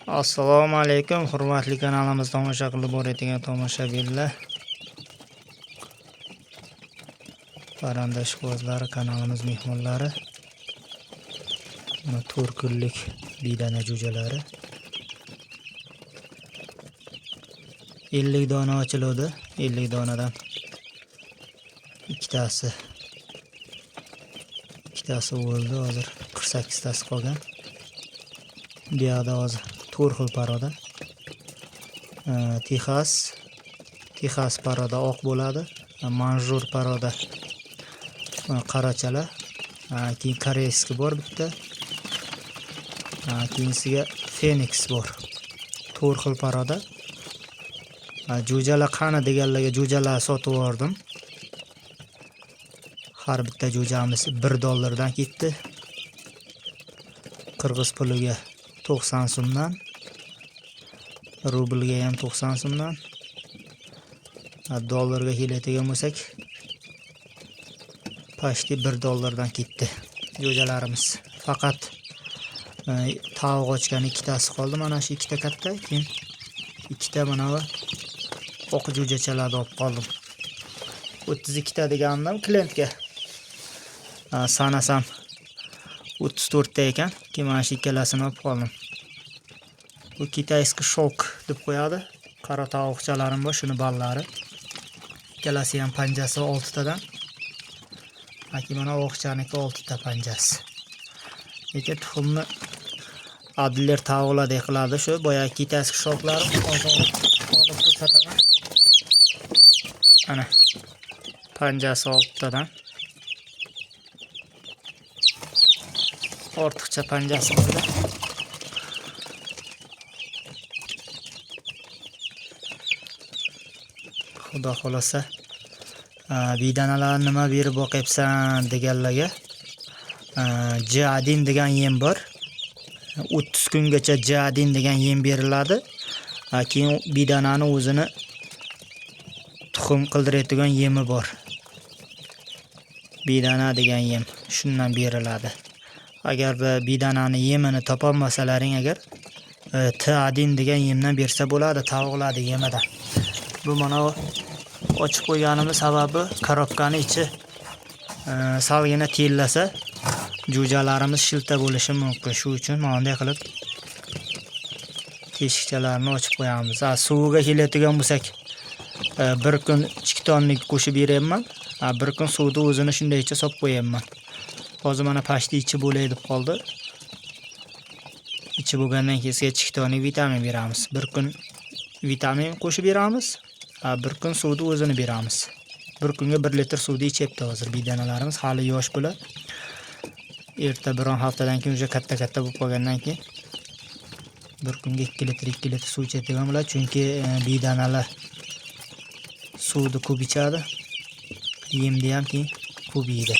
Assalomu alaykum, hurmatli kanalimiz tomosha qilib borayotgan tomoshabinlar. Parranda ishqibozlari, kanalimiz mehmonlari. Mana 4 kunlik bidana jo'jalari. 50 dona ochildi. 50 donadan ikkitasi o'ldi, hozir 48 tasi qolgan. Bu yerda hozir 4 xil paroda. Texas paroda oq bo'ladi. Manjur paroda qarachala. Keyin koreyski bor bitta. Keyinsiga Phoenix bor. 4 xil paroda. Jo'jalar qani deganlarga jo'jalar sotib yubordim. Har bitta jo'jamiz $1 dan ketdi. Qirg'iz puliga 90 so'mdan, rublga ham 90 so'mdan, dollarga keladigan bo'lsak, pashti $1 dan ketdi jo'jalarimiz. Faqat tovuq ochgan ikkitasi qoldi, mana shu ikkita katta, keyin ikkita mana bu oq jo'jachalarni olib qoldim. 32 ta degandim klientga. Sanasam 34 ta ekan, keyin mana shu ikkalasini olib qoldim. Bu kitayski shok deb qo'yadi. Qora tovuqchalarim bor, shuni ballari. Ikkalasi ham panjasi 6 tadan. Keyin mana oqchaniki 6 ta panjasi. Lekin tuxumni adler tovuqlardek qiladi shu boya kitayski shoklarim olib ko'rsataman. Ana panjasi 6 tadan. Ortiqcha panjasi bor. Xudo xolasa bidanalar nima berib boqyapsan deganlarga Jadin degan yem bor. 30 kungacha Jadin degan yem beriladi. Keyin bidanani o'zini tuxum qildiradigan yemi bor. Bidana degan yem shundan beriladi. Agar bidanani yemini topolmasalaring agar Tadin degan yemdan bersa bo'ladi, tovuqlarni yemidan. Bu mana ochib qo'yganimiz sababi korobkani ichi salgina tellasa jo'jalarimiz shilta bo'lishi mumkin. Shu uchun mana bunday qilib teshikchalarni ochib qo'yamiz. Suviga keladigan bo'lsak, bir kun 2 tonlik qo'shib beryapman. Bir kun suvni o'zini shundaycha solib qo'yapman. Hozir mana pashti ichi bo'lay deb qoldi. Ichi bo'lgandan keyin 2 tonlik vitamin beramiz. Bir kun vitamin qo'shib beramiz. Bir kun suvni o'zini beramiz. Bir kunga 1 litr suvni ichyapti hozir bidanalarimiz, hali yosh bular. Erta biron haftadan keyin o'sha katta bo'lib qolgandan keyin bir kunga 2 litr suv ichadigan bo'ladi, chunki bidanalar suvni ko'p ichadi. Yemni ham keyin ko'p yeydi.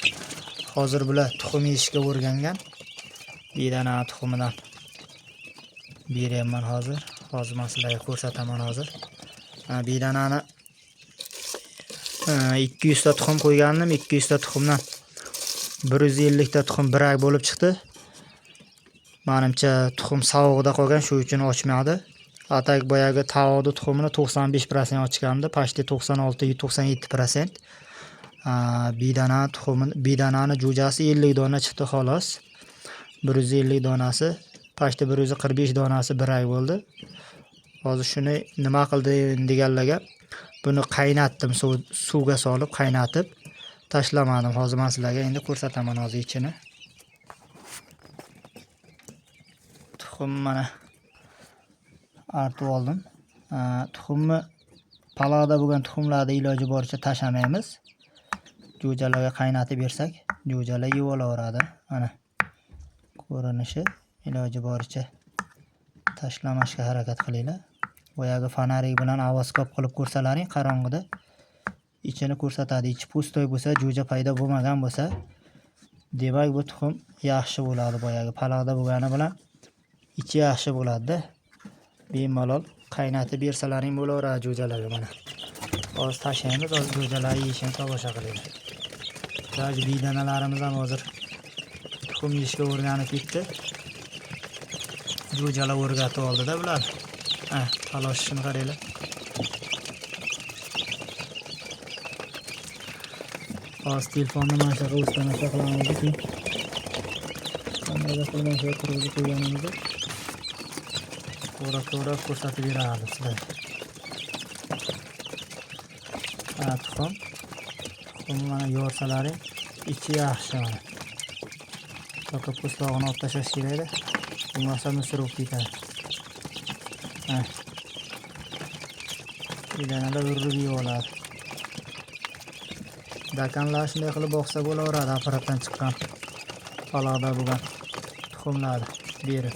Hozir bular tuxum yeyishga o'rgangan. Bidana tuxumidan beryapman hozir. Hozir men sizlarga ko'rsataman hozir. Bidanani 200 ta tuxum qo'ygandim. 200 ta tuxumdan 150 ta tuxum birak bo'lib chiqdi. Menimcha tuxum sovuqda qolgan, shu uchun ochmadi. Atak boyagi tovuqni tuxumini 95% ochgandi, pashti 96-97%. Bidanani jo'jasi 50 dona chiqdi xolos. 150 donasi, pashti 145 donasi birak bo'ldi. Hozir shuni nima qildi deganlarga, buni qaynatdim, suvga solib qaynatib tashlamadim. Hozir men sizlarga endi ko'rsataman hozir ichini. Tuxum mana artib oldim. Tuxumni paloqda bo'lgan tuxumlarni iloji boricha tashlamaymiz. Jo'jalarga qaynatib bersak, jo'jalar yeb olaveradi. Mana ko'rinishi, iloji boricha tashlamashga harakat qilinglar. Boyagi fanarik bilan avoskop qilib ko'rsalaring, qorong'ida ichini ko'rsatadi. Ichi pustoy bo'lsa, jo'ja paydo bo'lmagan bo'lsa, demak bu tuxum yaxshi bo'ladi. Boyagi paloqda bo'lgani bilan ichi yaxshi bo'ladi-da. Bemalol qaynatib bersalaring bo'laveradi jo'jalarga mana. Hozir tashlaymiz, hozir jo'jalar yeyishini tomosha qilaylik. Ba'zi bidanalarimiz ham hozir tuxum yeyishga o'rganib ketdi. jo'jalar o'rgatib oldida bular. Taloshishini qaranglar. Hozir telefonni mana shu yoqqa o'stamasa qilamiz-ku. Qanday qilib mana shu yoqqa turg'izib qo'yganimizni to'g'ri ko'rsatib beradi sizlarga. Tuxum mana yorsalaring ichi yaxshi mana. Yoki po'stlog'ini olib tashlash kerak edi. Bo'lmasa misir bo'lib ketadi. Bedanalar urib yeyoladi. Dakanlar shunday qilib boqsa bo'laveradi, apparatdan chiqqan paloqda bo'lgan tuxumlarni berib.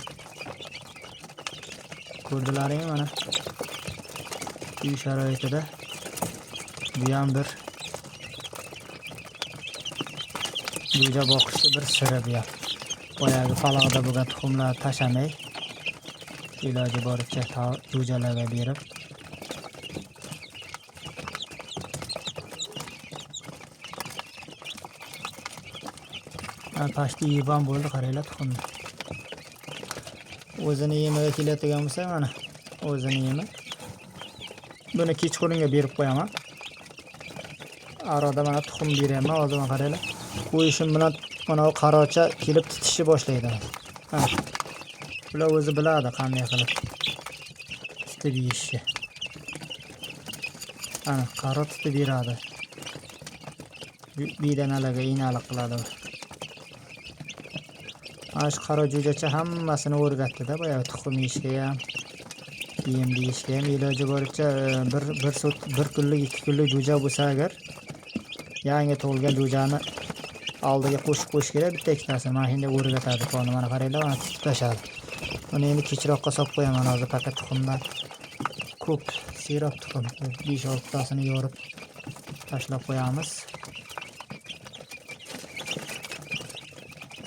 Ko'rdilaringmi mana? Uy sharoitida bu ham bir jo'ja boqishni bir siri bu ham. Boyagi paloqda bo'lgan tuxumlarni tashamay, iloji boricha jo'jalarga berib pashti yeb ham bo'ldi, qaranglar tuxumni. O'zini yemiga keladigan bo'lsa mana o'zini yemi. Buni kechqurunga berib qo'yaman. Arada mana tuxum beraman, hozir mana qaranglar. Qo'yishim bilan mana o qarocha kelib titishni boshlaydi. Bular o'zi biladi qanday qilib titib yeyishni. Qaror titib beradi. Bedanalarga inalik qiladi. Mana shu qaro jo'jacha hammasini o'rgatdi-da, boya tuxum yeyishga ham, yem yeyishga ham iloji boricha bir kunlik, 2 kunlik jo'ja bo'lsa agar, yangi tug'ilgan jo'jani oldiga qo'shib qo'yish kerak, bitta ikkitasini. Mana shunday o'rgatadi qoni. Mana qaranglar, mana tutib tashadi. Buni endi kechroqqa solib qo'yaman, hozir faqat tuxumdan ko'p serob tuxum 5-6 tasini yorib tashlab qo'yamiz.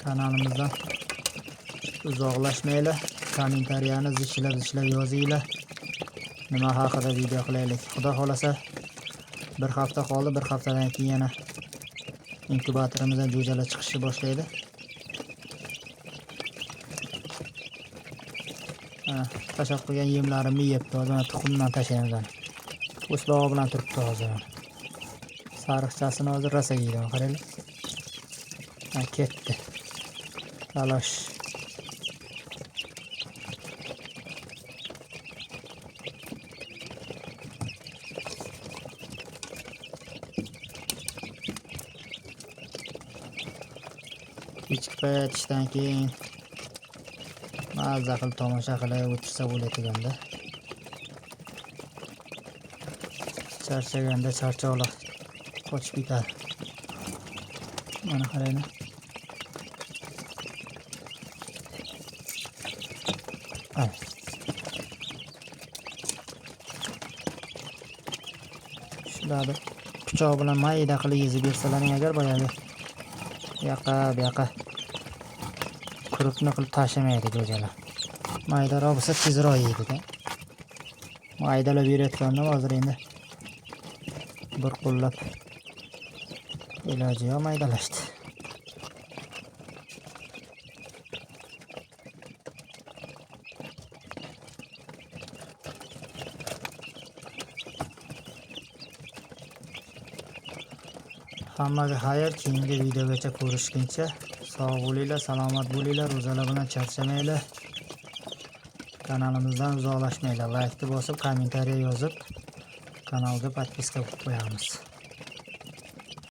Kanalimizdan uzoqlashmaylar. Kommentariyani zichlab yozinglar. Nima haqida video qilaylik. Xudo xolasa bir hafta qoldi, bir haftadan keyin yana inkubatorimizdan jo'jalar chiqishni boshlaydi. Tashab qo'ygan yemlarimni yebdi. Hozir tuxumdan tashlayman. Po'stlog'i bilan turibdi hozir. Sariqchasini hozir rosa yeydi, qaranglar. Ketdi. Talosh. Kechki payt ishdan keyin mazza qilib tomosha qilib o'tirsa bo'ladiganda. Charchaganda charchoqlar qochib ketadi. Mana qaranglar. Shularni pichoq bilan mayda qilib yezib bersalaring agar boyagi bu yoqqa kurupni qilib tashlamaydi jo'jalar. Maydaroq bo'lsa tezroq yeydi-da. Maydalab berayotgandim hozir endi bir qo'llab iloji yo'q maydalashdi. Hammaga xayr, keyingi videogacha ko'rishguncha sog' bo'linglar, salomat bo'linglar, ro'zalar bilan charchamanglar. Kanalimizdan uzoqlashmanglar. Like'ni bosib, kommentariya yozib, kanalga podpiska qilib qo'yamiz.